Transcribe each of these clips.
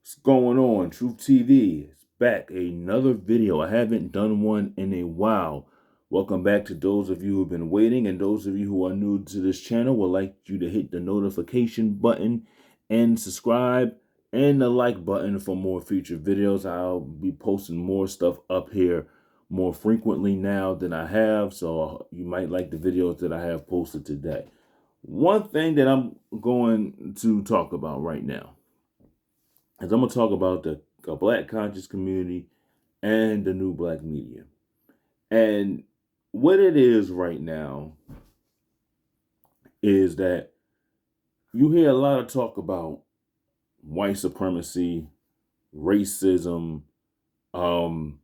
What's going on? Truth TV is back. Another video. I haven't done one in a while. Welcome back to those of you who've been waiting, and those of you who are new to this channel would like you to hit the notification button and subscribe and the like button for more future videos. I'll be posting more stuff up here more frequently now than I have, so you might like the videos that I have posted today. One thing that I'm going to talk about right now is I'm going to talk about the Black conscious community and the new Black media. And what it is right now is that you hear a lot of talk about white supremacy, racism, um,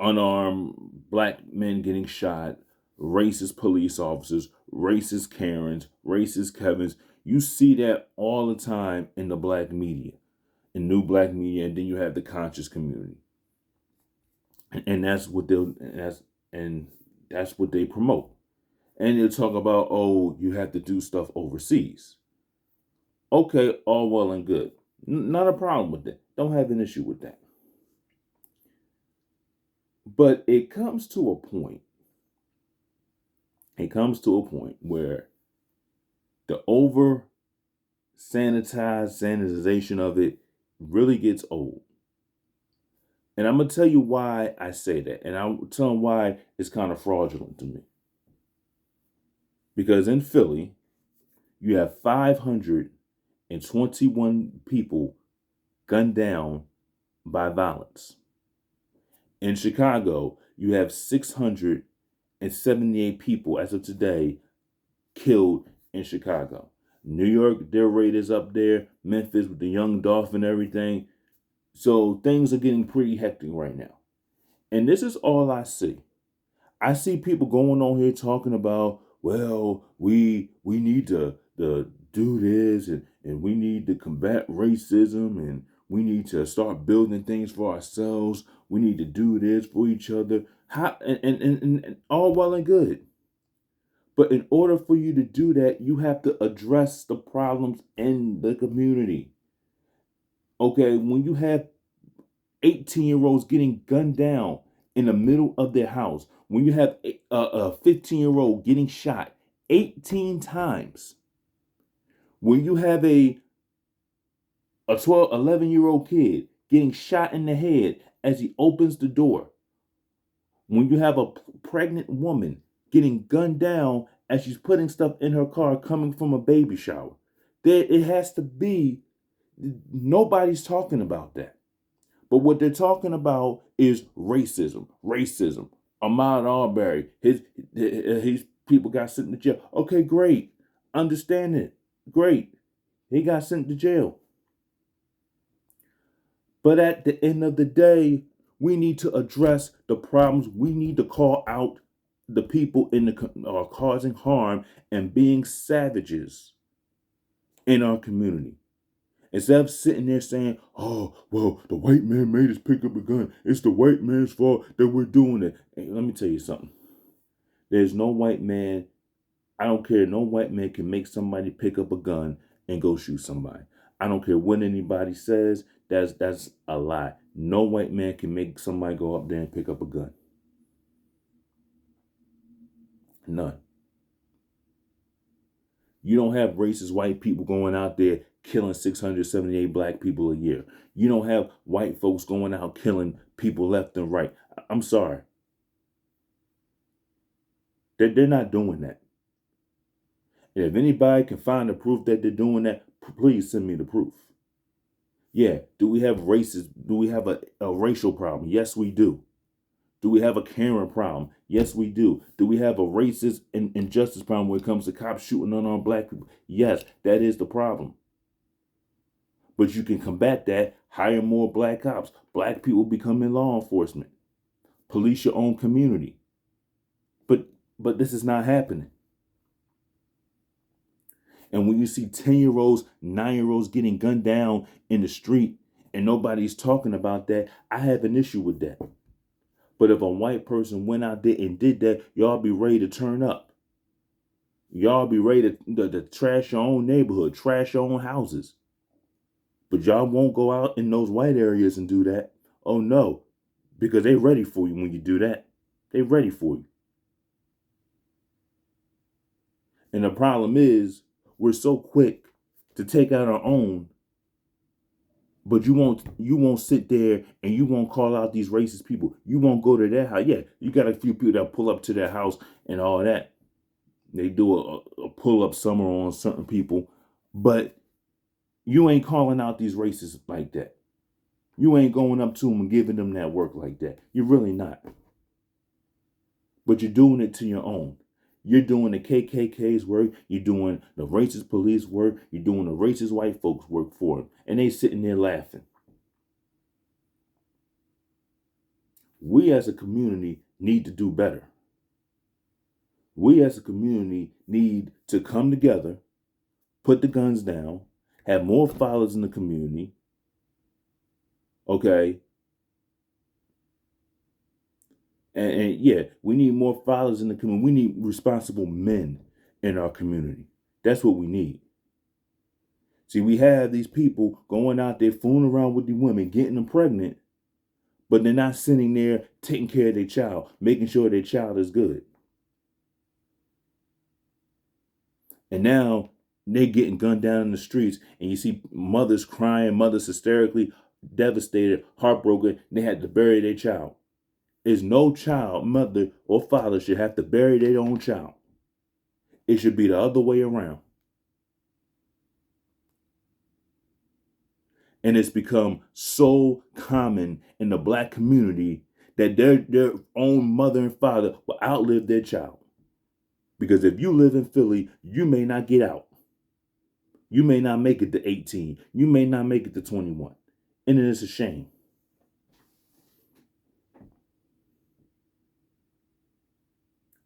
unarmed Black men getting shot, racist police officers, racist Karens, racist Kevins. You see that all the time in the Black media, in new Black media, and then you have the conscious community. And that's what that's what they promote. And they'll talk about, oh, you have to do stuff overseas. Okay, all well and good. Not a problem with that. Don't have an issue with that. But it comes to a point. It comes to a point where the over sanitization of it really gets old. And I'm going to tell you why I say that. And I'll tell them why it's kind of fraudulent to me. Because in Philly, you have 521 people gunned down by violence. In Chicago, you have 678 people as of today killed in Chicago. New York, their rate is up there. Memphis with the young Dolphin and everything. So things are getting pretty hectic right now. And this is all I see. I see people going on here talking about, well, we need to do this and we need to combat racism and we need to start building things for ourselves. We need to do this for each other. And all well and good. But in order for you to do that, you have to address the problems in the community. Okay, when you have 18-year-olds getting gunned down in the middle of their house, when you have a 15-year-old getting shot 18 times, when you have a 12, 11-year-old kid getting shot in the head as he opens the door, when you have a pregnant woman getting gunned down as she's putting stuff in her car coming from a baby shower, it has to be, nobody's talking about that. But what they're talking about is racism. Racism. Ahmaud Arbery, his people got sent to jail. Okay, great. Understand it. Great. He got sent to jail. But at the end of the day, we need to address the problems. We need to call out the people in the are causing harm and being savages in our community. Instead of sitting there saying, oh, well, the white man made us pick up a gun. It's the white man's fault that we're doing it. Hey, let me tell you something. There's no white man, I don't care, no white man can make somebody pick up a gun and go shoot somebody. I don't care what anybody says, that's a lie. No white man can make somebody go up there and pick up a gun. None. You don't have racist white people going out there killing 678 Black people a year. You don't have white folks going out killing people left and right. I'm sorry. They're not doing that. And if anybody can find the proof that they're doing that, please send me the proof. Yeah, do we have racist? Do we have a racial problem? Yes, we do. Do we have a Karen problem? Yes, we do. Do we have a racist and injustice problem when it comes to cops shooting unarmed Black people? Yes, that is the problem. But you can combat that, hire more Black cops. Black people becoming law enforcement. Police your own community. But this is not happening. And when you see 10-year-olds, 9-year-olds getting gunned down in the street and nobody's talking about that, I have an issue with that. But if a white person went out there and did that, y'all be ready to turn up. Y'all be ready to trash your own neighborhood, trash your own houses. But y'all won't go out in those white areas and do that. Oh no, because they ready for you when you do that. They ready for you. And the problem is we're so quick to take out our own, but you won't sit there and you won't call out these racist people. You won't go to their house. Yeah, you got a few people that pull up to their house and all that. They do a pull up summer on certain people, but you ain't calling out these racists like that. You ain't going up to them and giving them that work like that. You're really not. But you're doing it to your own. You're doing the KKK's work. You're doing the racist police work. You're doing the racist white folks work for them. And they sitting there laughing. We as a community need to do better. We as a community need to come together, put the guns down, have more fathers in the community, okay? And yeah, we need more fathers in the community. We need responsible men in our community. That's what we need. See, we have these people going out there fooling around with the women, getting them pregnant, but they're not sitting there taking care of their child, making sure their child is good. And now they're getting gunned down in the streets, and you see mothers crying, mothers hysterically devastated, heartbroken. They had to bury their child. Is no child, mother or father should have to bury their own child. It should be the other way around. And it's become so common in the black community that their own mother and father will outlive their child. Because if you live in Philly, you may not get out. You may not make it to 18. You may not make it to 21. And it is a shame.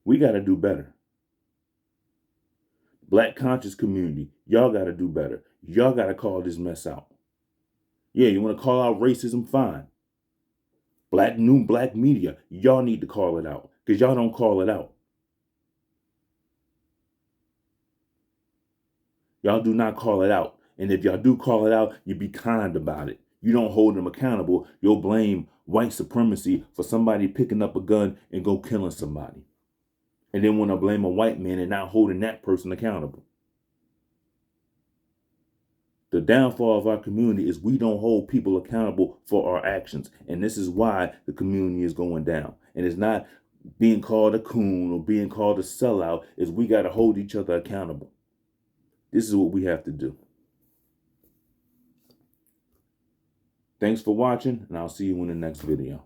We got to do better. Black conscious community, y'all got to do better. Y'all got to call this mess out. Yeah, you want to call out racism? Fine. Black media, y'all need to call it out because y'all don't call it out. Y'all do not call it out. And if y'all do call it out, you be kind about it. You don't hold them accountable. You'll blame white supremacy for somebody picking up a gun and go killing somebody. And then want to blame a white man and not holding that person accountable. The downfall of our community is we don't hold people accountable for our actions. And this is why the community is going down. And it's not being called a coon or being called a sellout, is we got to hold each other accountable. This is what we have to do. Thanks for watching, and I'll see you in the next video.